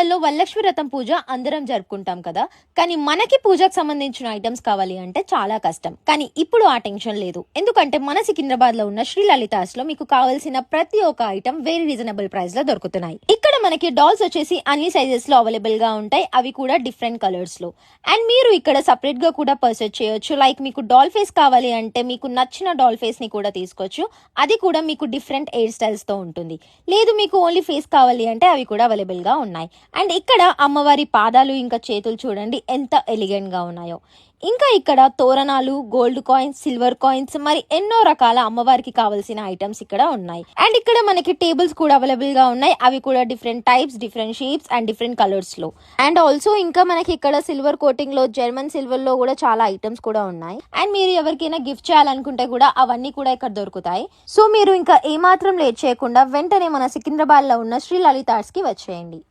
పండుగల్లో వరలక్ష్మి వ్రతం పూజ అందరం జరుపుకుంటాం కదా. కానీ మనకి పూజకు సంబంధించిన ఐటమ్స్ కావాలి అంటే చాలా కష్టం. కానీ ఇప్పుడు ఆ టెన్షన్ లేదు. ఎందుకంటే మన సికింద్రాబాద్ లో ఉన్న శ్రీ లలితాస్ లో మీకు కావాల్సిన ప్రతి ఒక్క ఐటమ్ వెరీ రీజనబుల్ ప్రైస్ లో దొరుకుతున్నాయి. ఇక్కడ మనకి డాల్స్ వచ్చేసి అన్ని సైజెస్ లో అవైలబుల్ గా ఉంటాయి. అవి కూడా డిఫరెంట్ కలర్స్ లో. అండ్ మీరు ఇక్కడ సపరేట్ గా కూడా పర్చేస్ చేయొచ్చు. లైక్ మీకు డాల్ ఫేస్ కావాలి అంటే మీకు నచ్చిన డాల్ ఫేస్ ని కూడా తీసుకోవచ్చు. అది కూడా మీకు డిఫరెంట్ హెయిర్ స్టైల్స్ తో ఉంటుంది. లేదు మీకు ఓన్లీ ఫేస్ కావాలి అంటే అవి కూడా అవైలబుల్ గా ఉన్నాయి. అండ్ ఇక్కడ అమ్మవారి పాదాలు ఇంకా చేతులు చూడండి ఎంత ఎలిగెంట్ గా ఉన్నాయో. ఇంకా ఇక్కడ తోరణాలు, గోల్డ్ కాయిన్స్, సిల్వర్ కాయిన్స్, మరి ఎన్నో రకాల అమ్మవారికి కావాల్సిన ఐటమ్స్ ఇక్కడ ఉన్నాయి. అండ్ ఇక్కడ మనకి టేబుల్స్ కూడా అవైలబుల్ గా ఉన్నాయి. అవి కూడా different types, different shapes and different colours లో. అండ్ ఆల్సో ఇంకా మనకి ఇక్కడ సిల్వర్ కోటింగ్ లో, జర్మన్ సిల్వర్ లో కూడా చాలా ఐటమ్స్ కూడా ఉన్నాయి. అండ్ మీరు ఎవరికైనా గిఫ్ట్ చేయాలనుకుంటే కూడా అవన్నీ కూడా ఇక్కడ దొరుకుతాయి. సో మీరు ఇంకా ఏమాత్రం లేట్ చేయకుండా వెంటనే మన సికింద్రాబాద్ లో ఉన్న శ్రీ లలితాస్ కి వచ్చేయండి.